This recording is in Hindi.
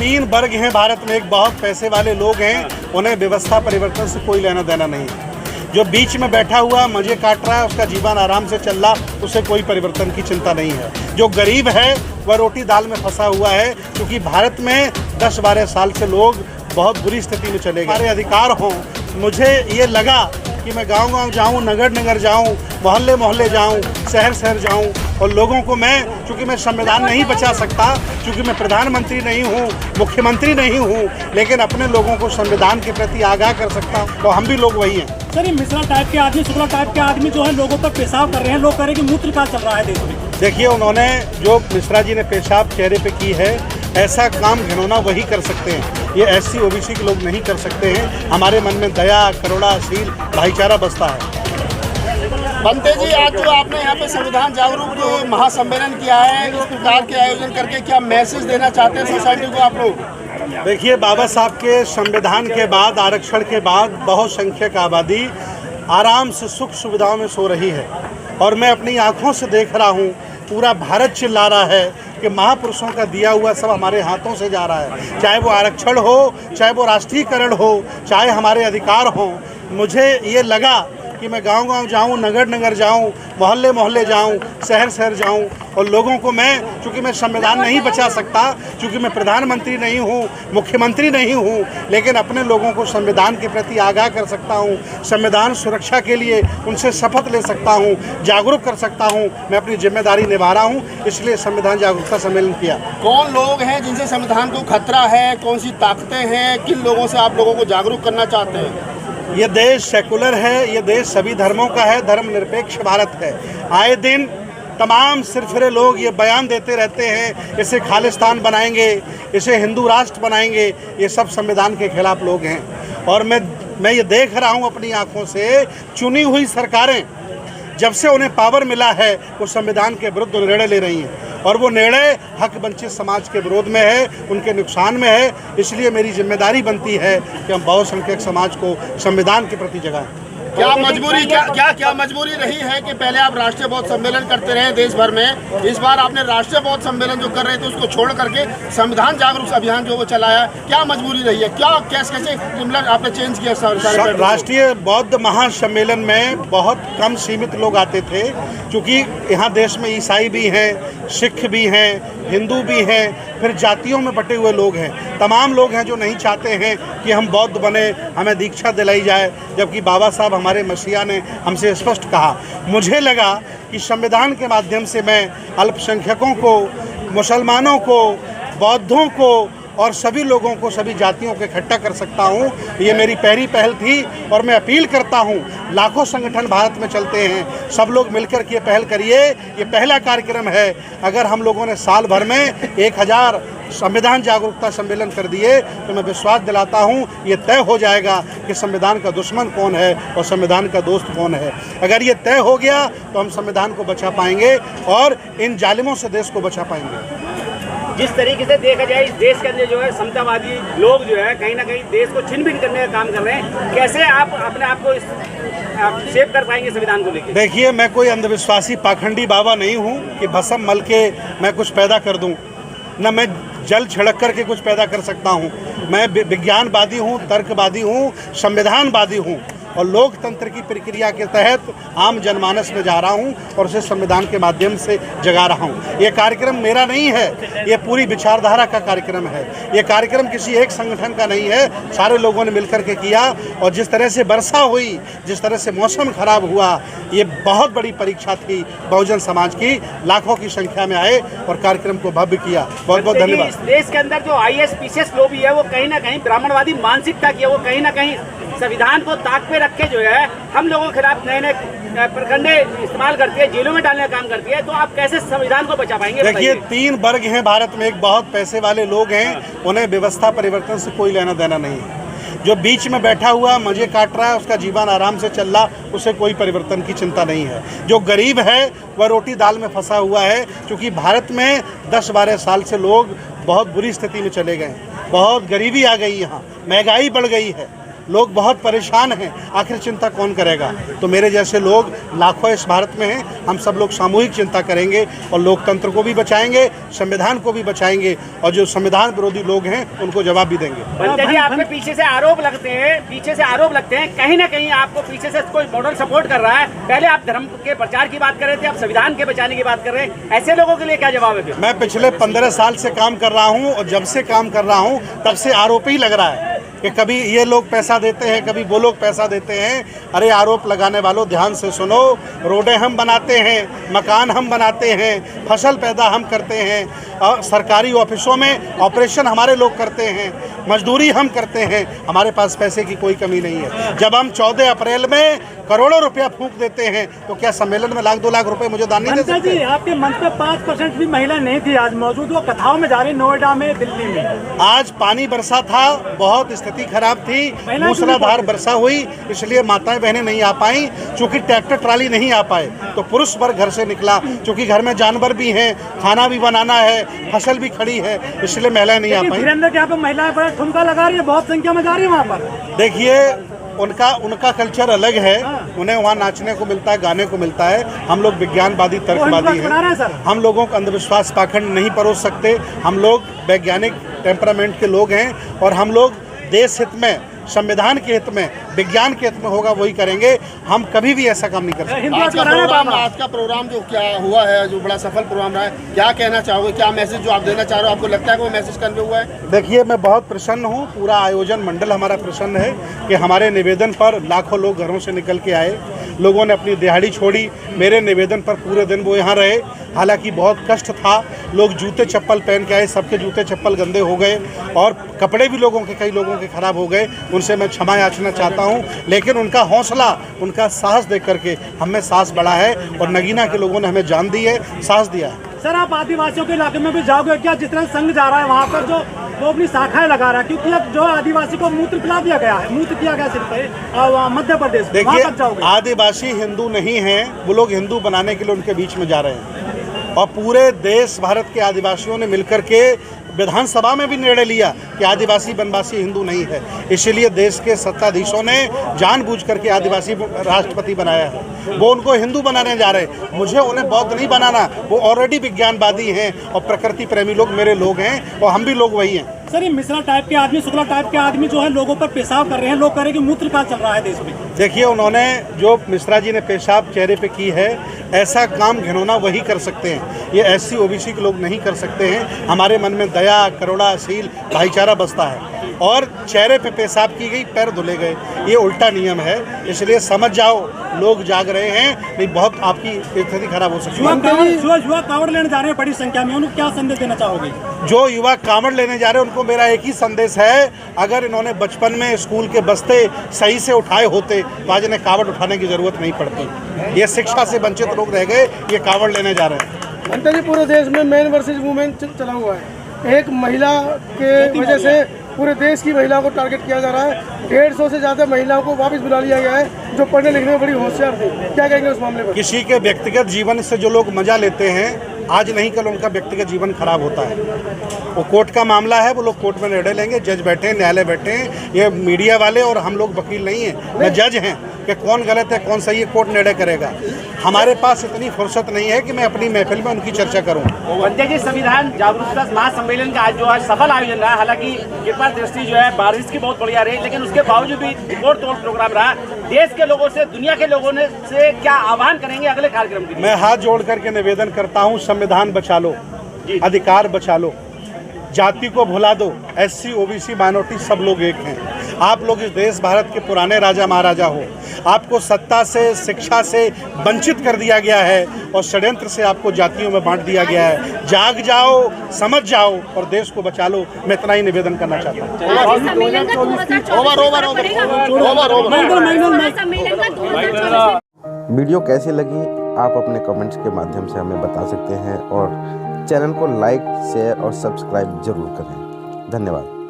तीन वर्ग हैं भारत में, एक बहुत पैसे वाले लोग हैं, उन्हें व्यवस्था परिवर्तन से कोई लेना देना नहीं है। जो बीच में बैठा हुआ मजे काट रहा है, उसका जीवन आराम से चल रहा, उसे कोई परिवर्तन की चिंता नहीं है। जो गरीब है वह रोटी दाल में फंसा हुआ है, क्योंकि भारत में 10-12 साल से लोग बहुत बुरी स्थिति में चले गए। हमारे अधिकार हों, मुझे ये लगा कि मैं गांव-गांव जाऊं, नगर-नगर जाऊं, मोहल्ले-मोहल्ले जाऊं, शहर-शहर जाऊं और लोगों को चूँकि मैं संविधान नहीं बचा सकता, चूँकि मैं प्रधानमंत्री नहीं हूं, मुख्यमंत्री नहीं हूं, लेकिन अपने लोगों को संविधान के प्रति आगाह कर सकता हूं। तो हम भी लोग वही हैं। सर, ये मिश्रा टाइप के आदमी, शुक्ला टाइप के आदमी जो है लोगों पर पेशाब कर रहे हैं, लोग कह रहे हैं कि मूत्र का चल रहा है देश में। देखिए, उन्होंने जो मिश्रा जी ने पेशाब चेहरे पे की है, ऐसा काम घिनौना वही कर सकते हैं। ये SC OBC के लोग नहीं कर सकते हैं। हमारे मन में दया, करुणा, शील, भाईचारा बसता है। बनते जी, आज जो आपने यहाँ पे संविधान जागरूक जो महासम्मेलन किया है, इस प्रकार के आयोजन करके क्या मैसेज देना चाहते हैं सोसाइटी को आप लोग? देखिए, बाबा साहब के संविधान के बाद, आरक्षण के बाद बहुसंख्यक आबादी आराम से सुख सुविधाओं में सो रही है और मैं अपनी आंखों से देख रहा हूँ, पूरा भारत चिल्ला रहा है कि महापुरुषों का दिया हुआ सब हमारे हाथों से जा रहा है। चाहे वो आरक्षण हो, चाहे वो राष्ट्रीयकरण हो, चाहे हमारे अधिकार हों। मुझे ये लगा कि मैं गांव-गांव जाऊं, नगर-नगर जाऊं, मोहल्ले-मोहल्ले जाऊं, शहर-शहर जाऊं और लोगों को चूँकि मैं संविधान नहीं बचा सकता, चूँकि मैं प्रधानमंत्री नहीं हूं, मुख्यमंत्री नहीं हूं, लेकिन अपने लोगों को संविधान के प्रति आगाह कर सकता हूं, संविधान सुरक्षा के लिए उनसे शपथ ले सकता हूं, जागरूक कर सकता हूं। मैं अपनी जिम्मेदारी निभा रहा हूं, इसलिए संविधान जागरूकता सम्मेलन किया। कौन लोग हैं जिनसे संविधान को खतरा है, कौन सी ताकतें हैं, किन लोगों से आप लोगों को जागरूक करना चाहते हैं? ये देश सेकुलर है, ये देश सभी धर्मों का है, धर्मनिरपेक्ष भारत है। आए दिन तमाम सिरफिरे लोग ये बयान देते रहते हैं, इसे खालिस्तान बनाएंगे, इसे हिंदू राष्ट्र बनाएंगे। ये सब संविधान के खिलाफ लोग हैं और मैं ये देख रहा हूँ अपनी आंखों से, चुनी हुई सरकारें जब से उन्हें पावर मिला है, वो संविधान के विरुद्ध निर्णय ले रही हैं और वो निर्णय हक वंचित समाज के विरोध में है, उनके नुकसान में है। इसलिए मेरी जिम्मेदारी बनती है कि हम बहुसंख्यक समाज को संविधान के प्रति जगाएं। क्या मजबूरी रही है कि पहले आप राष्ट्रीय बौद्ध सम्मेलन करते रहे देश भर में, इस बार आपने राष्ट्रीय बौद्ध सम्मेलन जो कर रहे थे उसको छोड़ करके संविधान जागरूक अभियान जो वो चलाया, क्या मजबूरी रही है? क्या कैसे आपने चेंज किया? राष्ट्रीय बौद्ध महासम्मेलन में बहुत कम सीमित लोग आते थे, क्योंकि यहाँ देश में ईसाई भी हैं, सिख भी हैं, हिंदू भी हैं, फिर जातियों में बटे हुए लोग हैं। तमाम लोग हैं जो नहीं चाहते हैं कि हम बौद्ध बने, हमें दीक्षा दिलाई जाए, जबकि बाबा साहब हमारे मसीहा ने हमसे स्पष्ट कहा। मुझे लगा कि संविधान के माध्यम से मैं अल्पसंख्यकों को, मुसलमानों को, बौद्धों को और सभी लोगों को, सभी जातियों को इकट्ठा कर सकता हूँ। ये मेरी पहली पहल थी और मैं अपील करता हूँ, लाखों संगठन भारत में चलते हैं, सब लोग मिलकर के पहल करिए। ये पहला कार्यक्रम है। अगर हम लोगों ने साल भर में 1000 संविधान जागरूकता सम्मेलन कर दिए तो मैं विश्वास दिलाता हूँ ये तय हो जाएगा कि संविधान का दुश्मन कौन है और संविधान का दोस्त कौन है। अगर ये तय हो गया तो हम संविधान को बचा पाएंगे और इन जालिमों से देश को बचा पाएंगे। जिस तरीके से देखा जाए, इस देश के अंदर जो है समतावादी लोग जो है कहीं ना कहीं देश को छिन-भिन करने का काम कर रहे हैं, कैसे आप अपने आप को सेव कर पाएंगे संविधान को लेकर? देखिए, मैं कोई अंधविश्वासी पाखंडी बाबा नहीं हूँ कि भस्म मल के मैं कुछ पैदा कर दूँ, न मैं जल छिड़क करके कुछ पैदा कर सकता हूँ। मैं विज्ञानवादी हूँ, तर्कवादी हूँ, संविधानवादी हूँ और लोकतंत्र की प्रक्रिया के तहत आम जनमानस में जा रहा हूं और उसे संविधान के माध्यम से जगा रहा हूं। ये कार्यक्रम मेरा नहीं है, ये पूरी विचारधारा का कार्यक्रम है। ये कार्यक्रम किसी एक संगठन का नहीं है, सारे लोगों ने मिलकर के किया। और जिस तरह से वर्षा हुई, जिस तरह से मौसम खराब हुआ, ये बहुत बड़ी परीक्षा थी बहुजन समाज की। लाखों की संख्या में आए और कार्यक्रम को भव्य किया। बहुत बहुत धन्यवाद। इस देश के अंदर जो IAS PCS लोग भी है, वो कहीं ना कहीं ब्राह्मणवादी मानसिकता की है, वो कहीं ना कहीं संविधान को ताक पे रख के जो है हम लोगों के खिलाफ नए नए प्रखंडे इस्तेमाल करती है, जेलों में डालने का काम करती है। तो आप कैसे संविधान को बचा पाएंगे? देखिए, 3 वर्ग हैं भारत में, एक बहुत पैसे वाले लोग हैं, उन्हें व्यवस्था परिवर्तन से कोई लेना देना नहीं है। जो बीच में बैठा हुआ मजे काट रहा है, उसका जीवन आराम से चल रहा, उसे कोई परिवर्तन की चिंता नहीं है। जो गरीब है वह रोटी दाल में फंसा हुआ है, क्योंकि भारत में 10-12 साल से लोग बहुत बुरी स्थिति में चले गए, बहुत गरीबी आ गई, यहाँ महंगाई बढ़ गई है लोग बहुत परेशान हैं, आखिर चिंता कौन करेगा। तो मेरे जैसे लोग लाखों इस भारत में हैं, हम सब लोग सामूहिक चिंता करेंगे और लोकतंत्र को भी बचाएंगे, संविधान को भी बचाएंगे और जो संविधान विरोधी लोग हैं उनको जवाब भी देंगे। बंते जी, आपके पीछे से आरोप लगते हैं, कहीं ना कहीं आपको पीछे से कोई मॉडल सपोर्ट कर रहा है। पहले आप धर्म के प्रचार की बात कर रहे थे, अब संविधान के बचाने की बात कर रहे हैं, ऐसे लोगों के लिए क्या जवाब है? मैं पिछले 15 साल से काम कर रहा हूं और जब से काम कर रहा हूं तब से आरोप ही लग रहा है कि कभी ये लोग पैसा देते हैं, कभी वो लोग पैसा देते हैं। अरे आरोप लगाने वालों, ध्यान से सुनो, रोडें हम बनाते हैं, मकान हम बनाते हैं, फसल पैदा हम करते हैं, और सरकारी ऑफिसों में ऑपरेशन हमारे लोग करते हैं, मजदूरी हम करते हैं, हमारे पास पैसे की कोई कमी नहीं है। जब हम 14 अप्रैल में करोड़ों रुपया फूंक देते हैं तो क्या सम्मेलन में लाख 2 लाख रुपए मुझे दान नहीं दे सकते? आपके मंच पे 5% भी महिला नहीं थी आज मौजूद, वो कथाओं में जा रही, नोएडा में, दिल्ली में। आज पानी बरसा था, बहुत स्थिति खराब थी, मूसलाधार वर्षा हुई, इसलिए माताएं बहनें नहीं आ पाई। चूंकि ट्रैक्टर ट्राली नहीं आ पाए तो पुरुष वर्ग घर से निकला, चूंकि घर में जानवर भी हैं, खाना भी बनाना है, फसल भी खड़ी है, इसलिए महिलाएं नहीं आ पाई। धीरेन्द्र के यहाँ पे महिलाएं बड़ा ठुमका लगा रही है, बहुत संख्या में जा रही है वहाँ पर। देखिए, उनका कल्चर अलग है, उन्हें वहाँ नाचने को मिलता है, गाने को मिलता है। हम लोग विज्ञानवादी, तर्कवादी हैं, हम लोगों को अंधविश्वास पाखंड नहीं परोस सकते। हम लोग वैज्ञानिक टेम्परामेंट के लोग हैं और हम लोग देश हित में, संविधान के हित में, विज्ञान के हित में होगा वही करेंगे। हम कभी भी ऐसा काम नहीं कर सकते। आज का प्रोग्राम जो क्या हुआ है, जो बड़ा सफल प्रोग्राम रहा है, क्या कहना चाहोगे? क्या मैसेज जो आप देना चाह रहे हो, आपको लगता है कि वो मैसेज कन्वे हुआ है? देखिए, मैं बहुत प्रसन्न हूँ, पूरा आयोजन मंडल हमारा प्रसन्न है कि हमारे निवेदन पर लाखों लोग घरों से निकल के आए, लोगों ने अपनी दिहाड़ी छोड़ी, मेरे निवेदन पर पूरे दिन वो यहाँ रहे। हालांकि बहुत कष्ट था, लोग जूते चप्पल पहन के आए, सबके जूते चप्पल गंदे हो गए और कपड़े भी लोगों के, कई लोगों के खराब हो गए। उनसे मैं क्षमा याचना चाहता हूँ, लेकिन उनका हौसला, उनका साहस देख करके हमें साहस बढ़ा है और नगीना के लोगों ने हमें जान दी है, साहस दिया है। सर, आप आदिवासियों के इलाके में भी जाओगे क्या? जिस तरह संघ जा रहा है वहाँ पर, जो वो अपनी शाखाएं लगा रहा है, क्योंकि अब जो आदिवासी को मूत्र पिला दिया गया है, मूत्र किया गया सिर्फ मध्य प्रदेश। देखिए, आदिवासी हिंदू नहीं है, वो लोग हिंदू बनाने के लिए उनके बीच में जा रहे हैं और पूरे देश भारत के आदिवासियों ने मिलकर के विधानसभा में भी निर्णय लिया कि आदिवासी वनवासी हिंदू नहीं है। इसीलिए देश के सत्ताधीशों ने जानबूझ करके आदिवासी राष्ट्रपति बनाया है। वो उनको हिंदू बनाने जा रहे हैं, मुझे उन्हें बौद्ध नहीं बनाना। वो ऑलरेडी विज्ञानवादी हैं और प्रकृति प्रेमी लोग मेरे लोग हैं और हम भी लोग वही हैं। सर, ये मिश्रा टाइप के आदमी, शुक्ला टाइप के आदमी जो है लोगों पर पेशाब कर रहे हैं, लोग कह रहे हैं कि मूत्र का चल रहा है देश में। देखिए, उन्होंने जो मिश्रा जी ने पेशाब चेहरे पे की है, ऐसा काम घिनौना वही कर सकते हैं, ये SC OBC के लोग नहीं कर सकते हैं। हमारे मन में दया, करुणा, शील, भाईचारा बसता है और चेहरे पे पेशाब की गई, पैर धुले गए, ये उल्टा नियम है। इसलिए समझ जाओ, लोग जाग रहे हैं, नहीं बहुत आपकी स्थिति खराब हो सकती है। युवा कांवड़ लेने जा रहे हैं बड़ी संख्या में, उनको क्या संदेश देना चाहोगे? जो युवा कांवड़ लेने जा रहे हैं उनको मेरा एक ही संदेश है, अगर इन्होंने बचपन में स्कूल के बस्ते सही से उठाए होते तो आज इन्हें कांवड़ उठाने की जरूरत नहीं पड़ती। ये शिक्षा से वंचित लोग रह गए, ये कांवड़ लेने जा रहे हैं। भंते जी, पूरे देश में मैन वर्सेज वुमेन चला हुआ है, एक महिला के वजह से पूरे देश की महिलाओं को टारगेट किया जा रहा है। 150 से ज़्यादा महिलाओं को वापस बुला लिया गया है जो पढ़ने लिखने में बड़ी होशियार थी। क्या कहेंगे उस मामले पर? किसी के व्यक्तिगत जीवन से जो लोग मजा लेते हैं, आज नहीं कल उनका व्यक्तिगत जीवन खराब होता है। वो कोर्ट का मामला है, वो लोग कोर्ट में निर्णय लेंगे, जज बैठे हैं, न्यायालय बैठे हैं। ये मीडिया वाले और हम लोग वकील नहीं हैं, न जज हैं कि कौन गलत है कौन सही है, कोर्ट निर्णय करेगा। हमारे पास इतनी फुर्सत नहीं है कि मैं अपनी महफिल में उनकी चर्चा करूं। बंते जी, संविधान जागरूकता महासम्मेलन का आज जो है सफल आयोजन रहा। हालांकि कृपा दृष्टि जो है बारिश की बहुत बढ़िया रही, लेकिन उसके बावजूद भी रिकॉर्ड तोड़ प्रोग्राम रहा। देश के लोगों से, दुनिया के लोगों ने से क्या आह्वान करेंगे अगले कार्यक्रम के लिए? मैं हाथ जोड़ करके निवेदन करता हूँ, संविधान बचा लो, अधिकार बचा लो, जाति को भुला दो। SC OBC माइनॉरिटी सब लोग एक हैं। आप लोग इस देश भारत के पुराने राजा महाराजा हो, आपको सत्ता से, शिक्षा से वंचित कर दिया गया है और षड्यंत्र से आपको जातियों में बांट दिया गया है। जाग जाओ, समझ जाओ और देश को बचा लो। मैं इतना ही निवेदन करना चाहता हूँ। वीडियो कैसी लगी आप अपने कमेंट्स के माध्यम से हमें बता सकते हैं और चैनल को लाइक, शेयर और सब्सक्राइब जरूर करें। धन्यवाद।